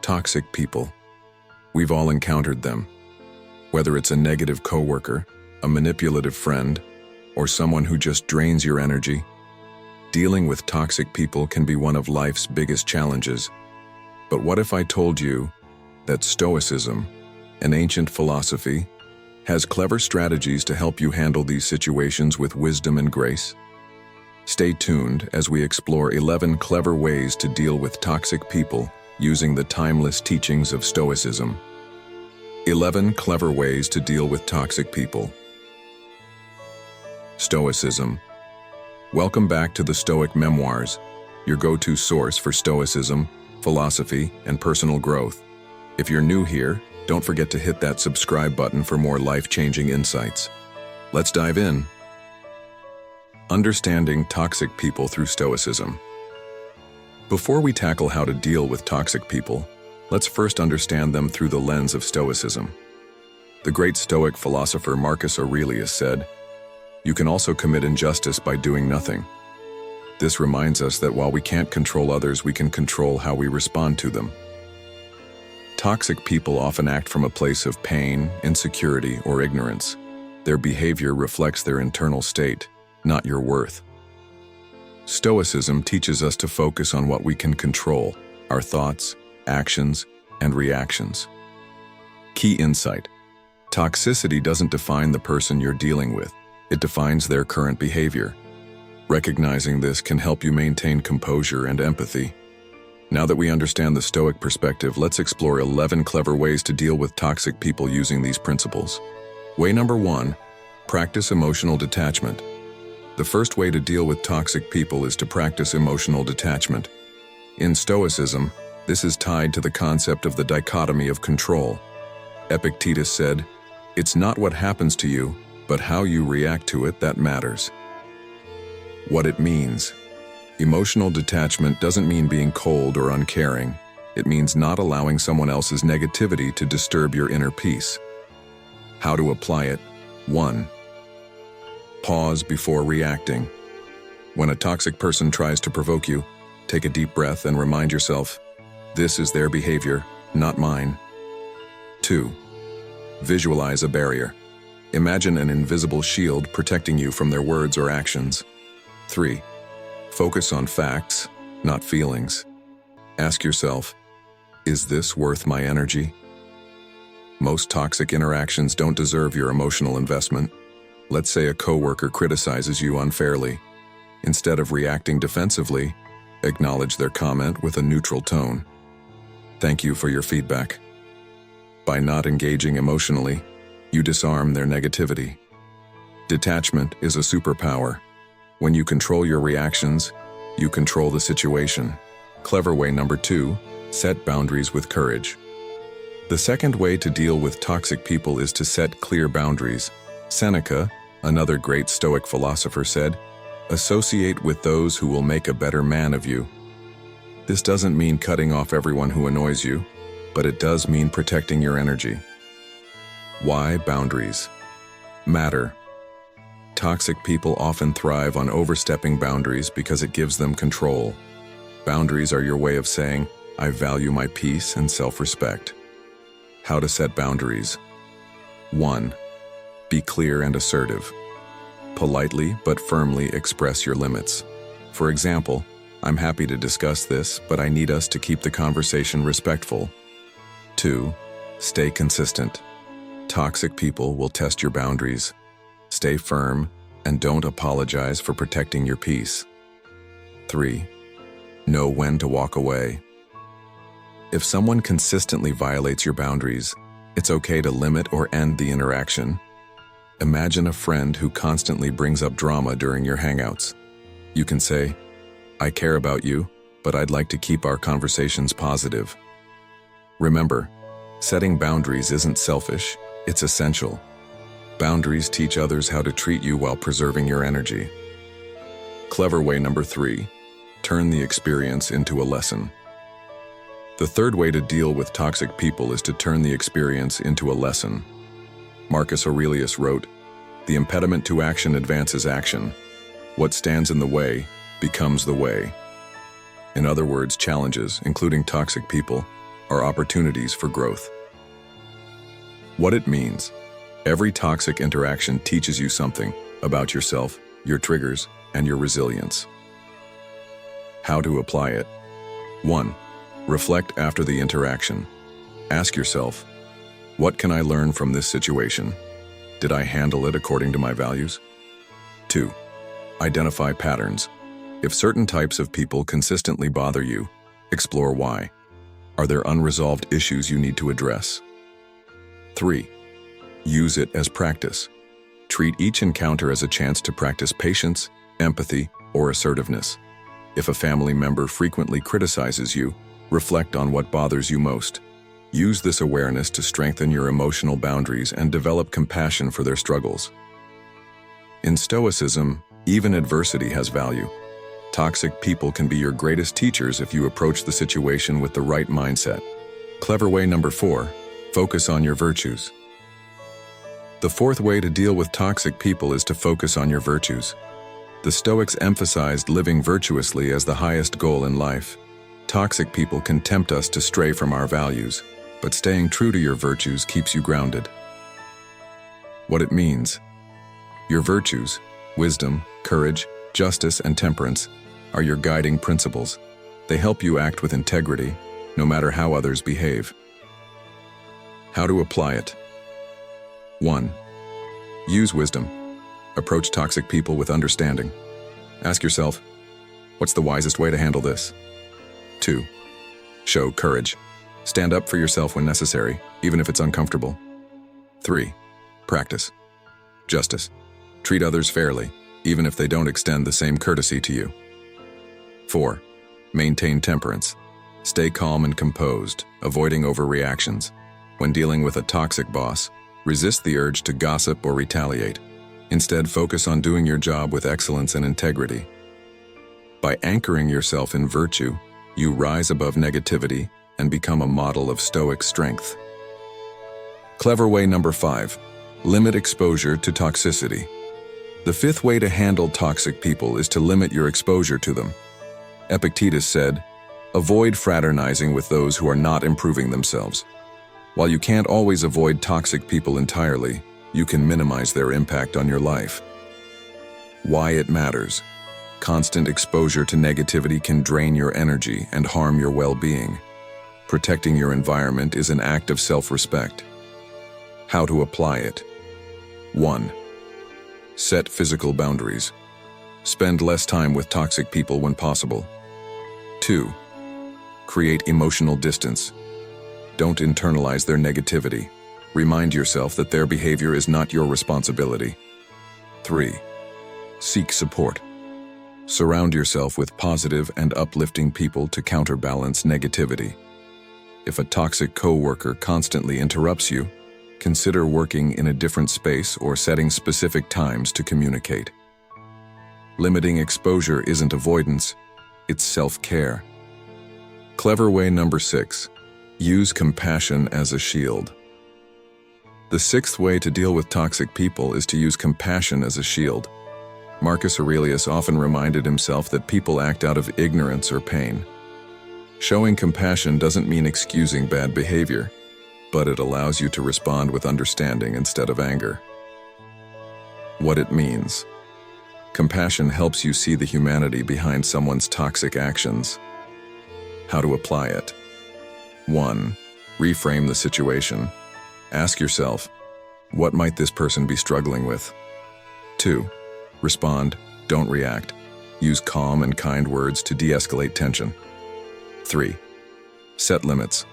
Toxic people. We've all encountered them. Whether it's a negative coworker, a manipulative friend, or someone who just drains your energy, dealing with toxic people can be one of life's biggest challenges. But what if I told you that Stoicism, an ancient philosophy, has clever strategies to help you handle these situations with wisdom and grace? Stay tuned as we explore 11 clever ways to deal with toxic people using the timeless teachings of Stoicism. 11 clever ways to deal with toxic people. Stoicism. Welcome back to the Stoic Memoirs, your go-to source for Stoicism, philosophy, and personal growth. If you're new here, don't forget to hit that subscribe button for more life-changing insights. Let's dive in. Understanding toxic people through Stoicism. Before we tackle how to deal with toxic people, let's first understand them through the lens of Stoicism. The great Stoic philosopher Marcus Aurelius said, "You can also commit injustice by doing nothing." This reminds us that while we can't control others, we can control how we respond to them. Toxic people often act from a place of pain, insecurity, or ignorance. Their behavior reflects their internal state, not your worth. Stoicism teaches us to focus on what we can control: our thoughts, actions, and reactions. Key insight: toxicity doesn't define the person you're dealing with, it defines their current behavior. Recognizing this can help you maintain composure and empathy. Now that we understand the Stoic perspective, let's explore 11 clever ways to deal with toxic people using these principles. Way number 1, practice emotional detachment. The first way to deal with toxic people is to practice emotional detachment. In Stoicism, this is tied to the concept of the dichotomy of control. Epictetus said, "It's not what happens to you, but how you react to it that matters." What it means: emotional detachment doesn't mean being cold or uncaring. It means not allowing someone else's negativity to disturb your inner peace. How to apply it? 1. Pause before reacting. When a toxic person tries to provoke you, take a deep breath and remind yourself, this is their behavior, not mine. 2. Visualize a barrier. Imagine an invisible shield protecting you from their words or actions. 3. Focus on facts, not feelings. Ask yourself, is this worth my energy? Most toxic interactions don't deserve your emotional investment. Let's say a coworker criticizes you unfairly. Instead of reacting defensively, acknowledge their comment with a neutral tone. Thank you for your feedback. By not engaging emotionally, you disarm their negativity. Detachment is a superpower. When you control your reactions, you control the situation. Clever way number 2, set boundaries with courage. The second way to deal with toxic people is to set clear boundaries. Seneca, another great Stoic philosopher, said, "Associate with those who will make a better man of you." This doesn't mean cutting off everyone who annoys you, but it does mean protecting your energy. Why boundaries matter? Toxic people often thrive on overstepping boundaries because it gives them control. Boundaries are your way of saying, "I value my peace and self-respect." How to set boundaries. 1. Be clear and assertive. Politely but firmly express your limits. For example, "I'm happy to discuss this, but I need us to keep the conversation respectful." 2. Stay consistent. Toxic people will test your boundaries. Stay firm and don't apologize for protecting your peace. 3. Know when to walk away. If someone consistently violates your boundaries, it's okay to limit or end the interaction. Imagine a friend who constantly brings up drama during your hangouts. You can say, "I care about you, but I'd like to keep our conversations positive." Remember, setting boundaries isn't selfish, it's essential. Boundaries teach others how to treat you while preserving your energy. Clever way number 3, turn the experience into a lesson. The third way to deal with toxic people is to turn the experience into a lesson. Marcus Aurelius wrote, "The impediment to action advances action. What stands in the way becomes the way." In other words, challenges, including toxic people, are opportunities for growth. What it means: every toxic interaction teaches you something about yourself, your triggers, and your resilience. How to apply it. 1. Reflect after the interaction. Ask yourself, what can I learn from this situation? Did I handle it according to my values? 2. Identify patterns. If certain types of people consistently bother you, explore why. Are there unresolved issues you need to address? 3. Use it as practice. Treat each encounter as a chance to practice patience, empathy, or assertiveness. If a family member frequently criticizes you, reflect on what bothers you most. Use this awareness to strengthen your emotional boundaries and develop compassion for their struggles. In Stoicism, even adversity has value. Toxic people can be your greatest teachers if you approach the situation with the right mindset. Clever way number 4, focus on your virtues. The fourth way to deal with toxic people is to focus on your virtues. The Stoics emphasized living virtuously as the highest goal in life. Toxic people can tempt us to stray from our values, but staying true to your virtues keeps you grounded. What it means: your virtues, wisdom, courage, justice, and temperance, are your guiding principles. They help you act with integrity, no matter how others behave. How to apply it. 1. Use wisdom. Approach toxic people with understanding. Ask yourself, what's the wisest way to handle this? 2. Show courage. Stand up for yourself when necessary, even if it's uncomfortable. 3. Practice justice. Treat others fairly, even if they don't extend the same courtesy to you. 4. Maintain temperance. Stay calm and composed, avoiding overreactions. When dealing with a toxic boss, resist the urge to gossip or retaliate. Instead, focus on doing your job with excellence and integrity. By anchoring yourself in virtue, you rise above negativity and become a model of Stoic strength. Clever way number 5, limit exposure to toxicity. The fifth way to handle toxic people is to limit your exposure to them. Epictetus said, avoid fraternizing with those who are not improving themselves. While you can't always avoid toxic people entirely, you can minimize their impact on your life. Why it matters. Constant exposure to negativity can drain your energy and harm your well-being. Protecting your environment is an act of self-respect. How to apply it. 1. Set physical boundaries. Spend less time with toxic people when possible. 2. Create emotional distance. Don't internalize their negativity. Remind yourself that their behavior is not your responsibility. 3. Seek support. Surround yourself with positive and uplifting people to counterbalance negativity. If a toxic coworker constantly interrupts you, consider working in a different space or setting specific times to communicate. Limiting exposure isn't avoidance, it's self-care. Clever way number 6, use compassion as a shield. The sixth way to deal with toxic people is to use compassion as a shield. Marcus Aurelius often reminded himself that people act out of ignorance or pain. Showing compassion doesn't mean excusing bad behavior, but it allows you to respond with understanding instead of anger. What it means. Compassion helps you see the humanity behind someone's toxic actions. How to apply it. 1. Reframe the situation. Ask yourself, what might this person be struggling with? 2. Respond, don't react. Use calm and kind words to de-escalate tension. 3. Set limits.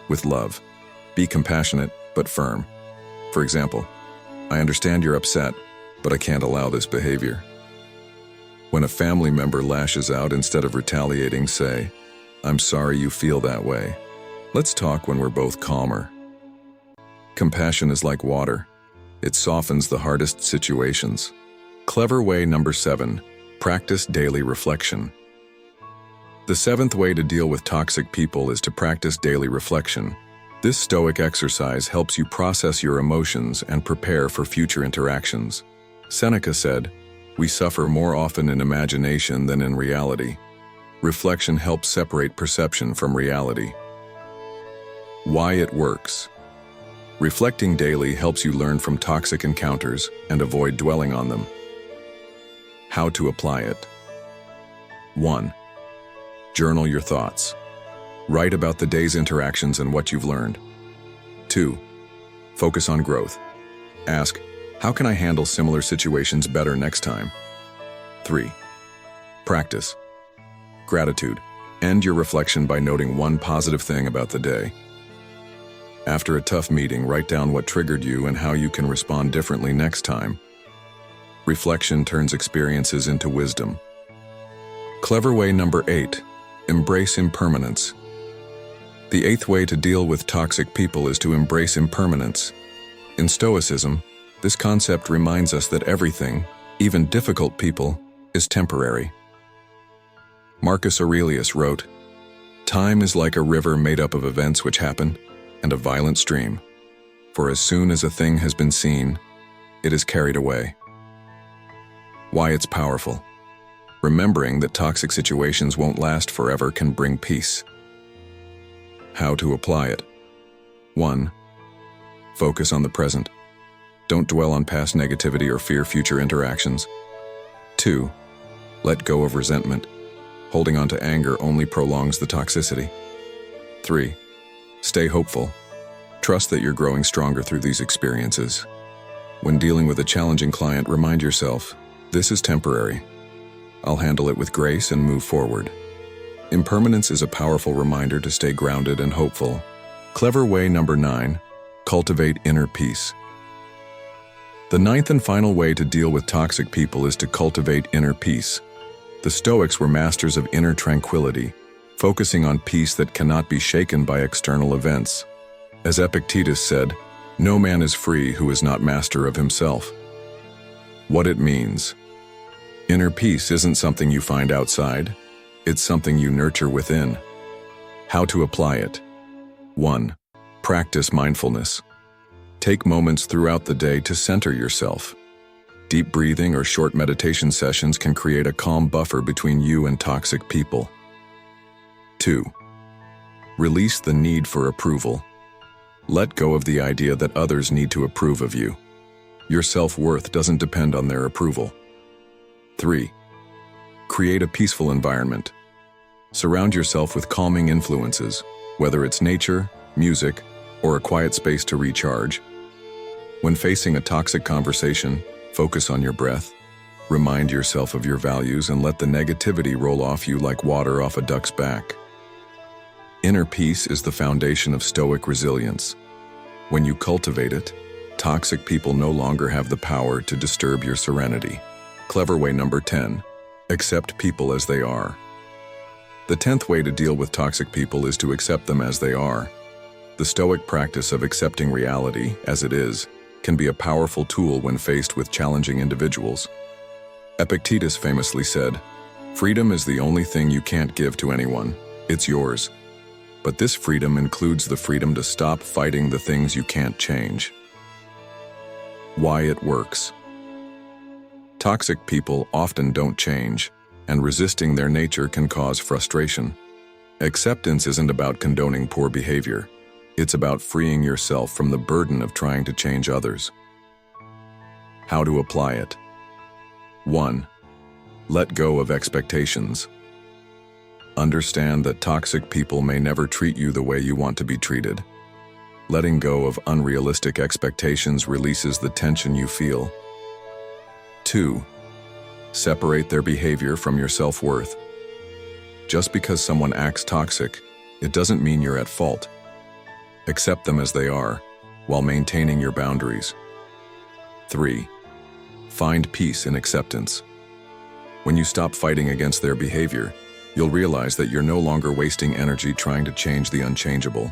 With love. Be compassionate, but firm. For example, I understand you're upset, but I can't allow this behavior. When a family member lashes out, instead of retaliating, say, I'm sorry you feel that way. Let's talk when we're both calmer. Compassion is like water. It softens the hardest situations. Clever way number 7, practice daily reflection. The seventh way to deal with toxic people is to practice daily reflection. This Stoic exercise helps you process your emotions and prepare for future interactions. Seneca said, we suffer more often in imagination than in reality. Reflection helps separate perception from reality. Why it works. Reflecting daily helps you learn from toxic encounters and avoid dwelling on them. How to apply it. 1. Journal your thoughts. Write about the day's interactions and what you've learned. 2. Focus on growth. Ask, how can I handle similar situations better next time? 3. Practice. Gratitude. End your reflection by noting one positive thing about the day. After a tough meeting, write down what triggered you and how you can respond differently next time. Reflection turns experiences into wisdom. Clever way number 8. Embrace impermanence. The 8th way to deal with toxic people is to embrace impermanence. In Stoicism, this concept reminds us that everything, even difficult people, is temporary. Marcus Aurelius wrote, "Time is like a river made up of events which happen, and a violent stream. For as soon as a thing has been seen, it is carried away." Why it's powerful. Remembering that toxic situations won't last forever can bring peace. How to apply it. 1. Focus on the present. Don't dwell on past negativity or fear future interactions. 2. Let go of resentment. Holding on to anger only prolongs the toxicity. 3. Stay hopeful. Trust that you're growing stronger through these experiences. When dealing with a challenging client, remind yourself, this is temporary. I'll handle it with grace and move forward. Impermanence is a powerful reminder to stay grounded and hopeful. Clever way number 9. Cultivate inner peace. The 9th and final way to deal with toxic people is to cultivate inner peace. The Stoics were masters of inner tranquility, focusing on peace that cannot be shaken by external events. As Epictetus said, "No man is free who is not master of himself." What it means. Inner peace isn't something you find outside, it's something you nurture within. How to apply it. 1. Practice mindfulness. Take moments throughout the day to center yourself. Deep breathing or short meditation sessions can create a calm buffer between you and toxic people. 2. Release the need for approval. Let go of the idea that others need to approve of you. Your self-worth doesn't depend on their approval. 3. Create a peaceful environment. Surround yourself with calming influences, whether it's nature, music, or a quiet space to recharge. When facing a toxic conversation, focus on your breath. Remind yourself of your values and let the negativity roll off you like water off a duck's back. Inner peace is the foundation of Stoic resilience. When you cultivate it, toxic people no longer have the power to disturb your serenity. Clever way number 10. Accept people as they are. The 10th way to deal with toxic people is to accept them as they are. The Stoic practice of accepting reality as it is can be a powerful tool when faced with challenging individuals. Epictetus famously said, "Freedom is the only thing you can't give to anyone. It's yours. But this freedom includes the freedom to stop fighting the things you can't change." Why it works. Toxic people often don't change, and resisting their nature can cause frustration. Acceptance isn't about condoning poor behavior. It's about freeing yourself from the burden of trying to change others. How to apply it. 1. Let go of expectations. Understand that toxic people may never treat you the way you want to be treated. Letting go of unrealistic expectations releases the tension you feel. 2. Separate their behavior from your self-worth. Just because someone acts toxic, it doesn't mean you're at fault. Accept them as they are, while maintaining your boundaries. 3. Find peace in acceptance. When you stop fighting against their behavior, you'll realize that you're no longer wasting energy trying to change the unchangeable.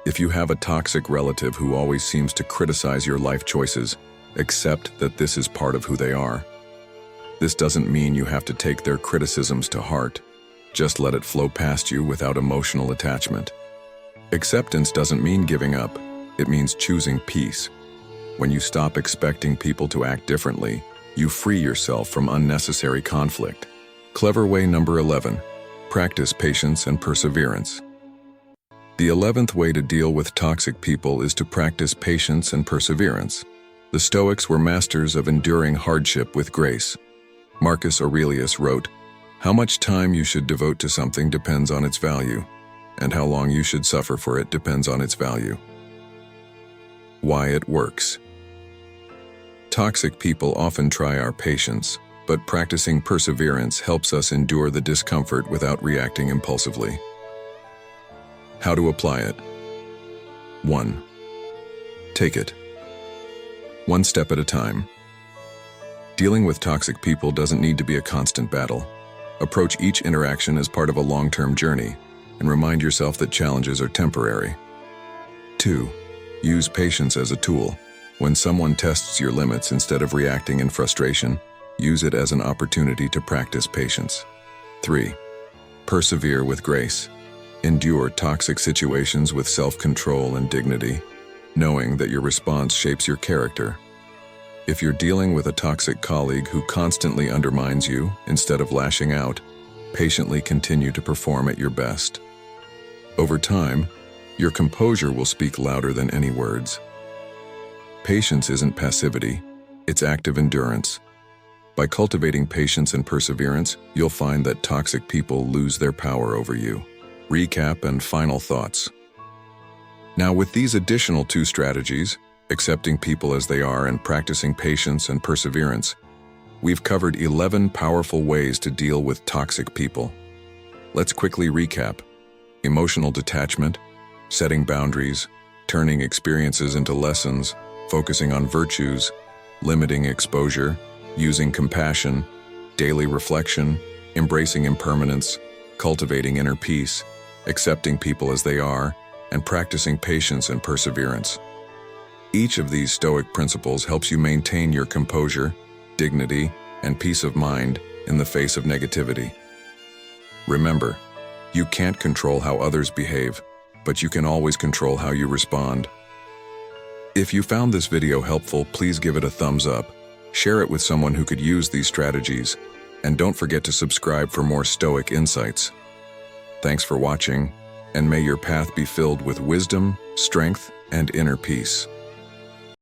If you have a toxic relative who always seems to criticize your life choices, accept that this is part of who they are. This doesn't mean you have to take their criticisms to heart. Just let it flow past you without emotional attachment. Acceptance doesn't mean giving up. It means choosing peace. When you stop expecting people to act differently, you free yourself from unnecessary conflict. Clever way number 11. Practice patience and perseverance. The 11th way to deal with toxic people is to practice patience and perseverance. The Stoics were masters of enduring hardship with grace. Marcus Aurelius wrote, "How much time you should devote to something depends on its value, and how long you should suffer for it depends on its value." Why it works. Toxic people often try our patience, but practicing perseverance helps us endure the discomfort without reacting impulsively. How to apply it. 1. Take it. One step at a time. Dealing with toxic people doesn't need to be a constant battle. Approach each interaction as part of a long-term journey, and remind yourself that challenges are temporary. 2. Use patience as a tool. When someone tests your limits, instead of reacting in frustration, use it as an opportunity to practice patience. 3. Persevere with grace. Endure toxic situations with self-control and dignity, knowing that your response shapes your character. If you're dealing with a toxic colleague who constantly undermines you, instead of lashing out, patiently continue to perform at your best. Over time, your composure will speak louder than any words. Patience isn't passivity, it's active endurance. By cultivating patience and perseverance, you'll find that toxic people lose their power over you. Recap and final thoughts. Now, with these additional 2 strategies, accepting people as they are and practicing patience and perseverance, we've covered 11 powerful ways to deal with toxic people. Let's quickly recap. Emotional detachment, setting boundaries, turning experiences into lessons, focusing on virtues, limiting exposure, using compassion, daily reflection, embracing impermanence, cultivating inner peace, accepting people as they are, and practicing patience and perseverance. Each of these Stoic principles helps you maintain your composure, dignity, and peace of mind in the face of negativity. Remember, you can't control how others behave, but you can always control how you respond. If you found this video helpful, please give it a thumbs up, share it with someone who could use these strategies, and don't forget to subscribe for more Stoic insights. Thanks for watching, and may your path be filled with wisdom, strength, and inner peace.